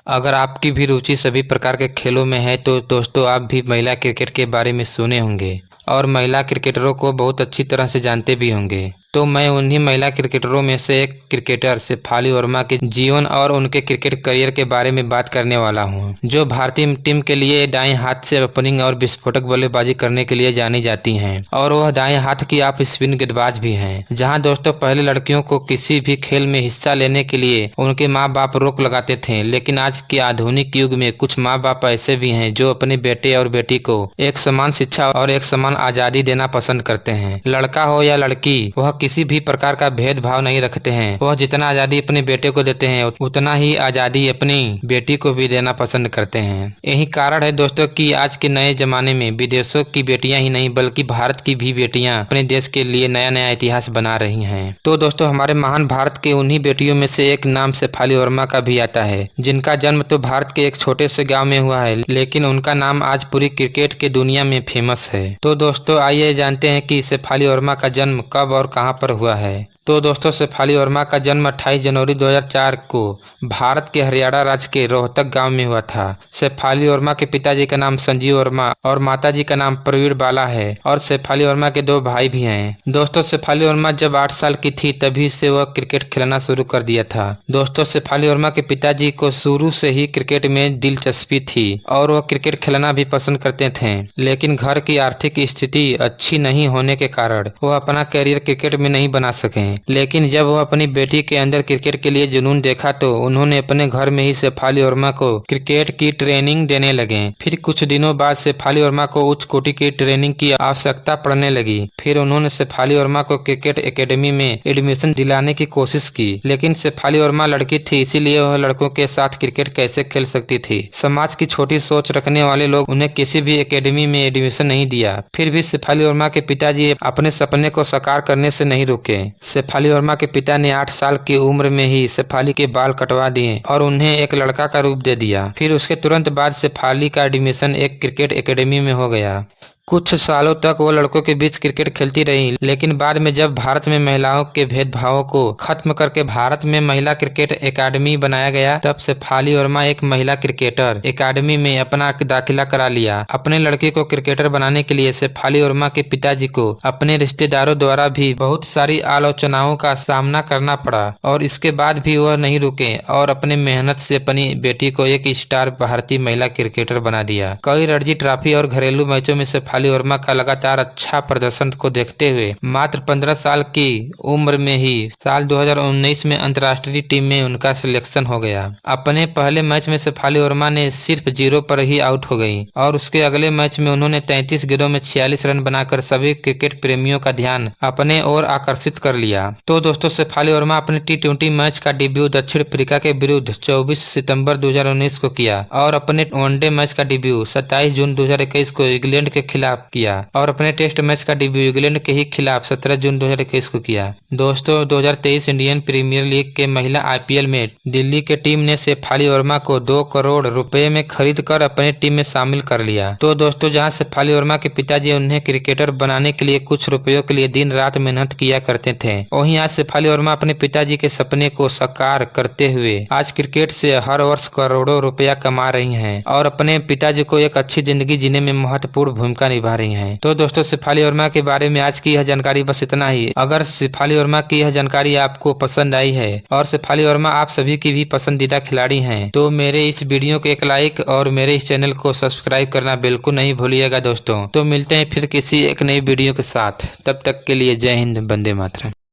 अगर आपकी भी रुचि सभी प्रकार के खेलों में है तो दोस्तों आप भी महिला क्रिकेट के बारे में सुने होंगे और महिला क्रिकेटरों को बहुत अच्छी तरह से जानते भी होंगे। तो मैं उन्हीं महिला क्रिकेटरों में से एक क्रिकेटर शेफाली वर्मा के जीवन और उनके क्रिकेट करियर के बारे में बात करने वाला हूं, जो भारतीय टीम के लिए दाएं हाथ से ओपनिंग और विस्फोटक बल्लेबाजी करने के लिए जानी जाती हैं और वह दाएं हाथ की ऑफ स्पिन गेंदबाज भी हैं। जहां दोस्तों पहले लड़कियों को किसी भी खेल में हिस्सा लेने के लिए उनके माँ बाप रोक लगाते थे, लेकिन आज के आधुनिक युग में कुछ माँ बाप ऐसे भी हैं जो अपने बेटे और बेटी को एक समान शिक्षा और एक समान आजादी देना पसंद करते हैं। लड़का हो या लड़की, वह किसी भी प्रकार का भेदभाव नहीं रखते हैं। वह जितना आजादी अपने बेटे को देते हैं उतना ही आजादी अपनी बेटी को भी देना पसंद करते हैं। यही कारण है दोस्तों कि आज के नए जमाने में विदेशों की बेटियां ही नहीं बल्कि भारत की भी बेटियां अपने देश के लिए नया नया इतिहास बना रही हैं। तो दोस्तों हमारे महान भारत के उन्हीं बेटियों में से एक नाम शेफाली वर्मा का भी आता है, जिनका जन्म तो भारत के एक छोटे से गाँव में हुआ है, लेकिन उनका नाम आज पूरी क्रिकेट की दुनिया में फेमस है। तो दोस्तों आइए जानते हैं कि शेफाली वर्मा का जन्म कब और कहां पर हुआ है। तो दोस्तों शेफाली वर्मा का जन्म 28 जनवरी 2004 को भारत के हरियाणा राज्य के रोहतक गांव में हुआ था। शेफाली वर्मा के पिताजी का नाम संजीव वर्मा और माताजी का नाम प्रवीण बाला है और शेफाली वर्मा के 2 भाई भी हैं। दोस्तों शेफाली वर्मा जब 8 साल की थी तभी से वह क्रिकेट खेलना शुरू कर दिया था। दोस्तों शेफाली वर्मा के पिताजी को शुरू से ही क्रिकेट में दिलचस्पी थी और वह क्रिकेट खेलना भी पसंद करते थे, लेकिन घर की आर्थिक स्थिति अच्छी नहीं होने के कारण वह अपना कैरियर क्रिकेट में नहीं बना सके। लेकिन जब वह अपनी बेटी के अंदर क्रिकेट के लिए जुनून देखा तो उन्होंने अपने घर में ही शेफाली वर्मा को क्रिकेट की ट्रेनिंग देने लगे। फिर कुछ दिनों बाद शेफाली वर्मा को उच्च कोटि की ट्रेनिंग की आवश्यकता पड़ने लगी। फिर उन्होंने शेफाली वर्मा को क्रिकेट एकेडमी में एडमिशन दिलाने की कोशिश की, लेकिन शेफाली वर्मा लड़की थी, इसीलिए वह लड़कों के साथ क्रिकेट कैसे खेल सकती थी। समाज की छोटी सोच रखने वाले लोग उन्हें किसी भी एकेडमी में एडमिशन नहीं दिया। फिर भी शेफाली वर्मा के पिताजी अपने सपने को साकार करने से नहीं रुके। शेफाली वर्मा के पिता ने 8 साल की उम्र में ही शेफाली के बाल कटवा दिए और उन्हें एक लड़का का रूप दे दिया। फिर उसके तुरंत बाद शेफाली का एडमिशन एक क्रिकेट एकेडमी में हो गया। कुछ सालों तक वो लड़कों के बीच क्रिकेट खेलती रही, लेकिन बाद में जब भारत में महिलाओं के भेदभावों को खत्म करके भारत में महिला क्रिकेट एकेडमी बनाया गया, तब शेफाली वर्मा एक महिला क्रिकेटर एकेडमी में अपना दाखिला करा लिया। अपने लड़के को क्रिकेटर बनाने के लिए शेफाली वर्मा के पिताजी को अपने रिश्तेदारों द्वारा भी बहुत सारी आलोचनाओं का सामना करना पड़ा और इसके बाद भी वह नहीं रुके और अपने मेहनत से अपनी बेटी को एक स्टार भारतीय महिला क्रिकेटर बना दिया। कई रणजी ट्रॉफी और घरेलू मैचों में शेफाली वर्मा का लगातार अच्छा प्रदर्शन को देखते हुए मात्र 15 साल की उम्र में ही साल 2019 में अंतर्राष्ट्रीय टीम में उनका सिलेक्शन हो गया। अपने पहले मैच में शेफाली वर्मा ने सिर्फ 0 पर ही आउट हो गई और उसके अगले मैच में उन्होंने 33 गेंदों में 46 रन बनाकर सभी क्रिकेट प्रेमियों का ध्यान अपने ओर आकर्षित कर लिया। तो दोस्तों शेफाली वर्मा अपने T20 मैच का डेब्यू दक्षिण अफ्रीका के विरुद्ध 24 सितंबर 2019 को किया और अपने वनडे मैच का डेब्यू 27 जून 2021 को इंग्लैंड के खिलाफ किया और अपने टेस्ट मैच का डेब्यू इंग्लैंड के ही खिलाफ 17 जून 2021 को किया। दोस्तों 2023 इंडियन प्रीमियर लीग के महिला IPL में दिल्ली के टीम ने शेफाली वर्मा को 2 करोड़ रुपए में खरीद कर अपने टीम में शामिल कर लिया। तो दोस्तों जहां शेफाली वर्मा के पिताजी उन्हें क्रिकेटर बनाने के लिए कुछ रुपयों के लिए दिन रात मेहनत किया करते थे, वहीं आज शेफाली वर्मा अपने पिताजी के सपने को साकार करते हुए आज क्रिकेट से हर वर्ष करोड़ों रुपया कमा रही हैं और अपने पिताजी को एक अच्छी जिंदगी जीने में महत्वपूर्ण भूमिका निभा रही हैं। तो दोस्तों शेफाली वर्मा के बारे में आज की यह जानकारी बस इतना ही। अगर शेफाली वर्मा की यह जानकारी आपको पसंद आई है और शेफाली वर्मा आप सभी की भी पसंदीदा खिलाड़ी हैं, तो मेरे इस वीडियो को एक लाइक और मेरे इस चैनल को सब्सक्राइब करना बिल्कुल नहीं भूलिएगा दोस्तों। तो मिलते हैं फिर किसी एक नई वीडियो के साथ, तब तक के लिए जय हिंद, वंदे मातरम।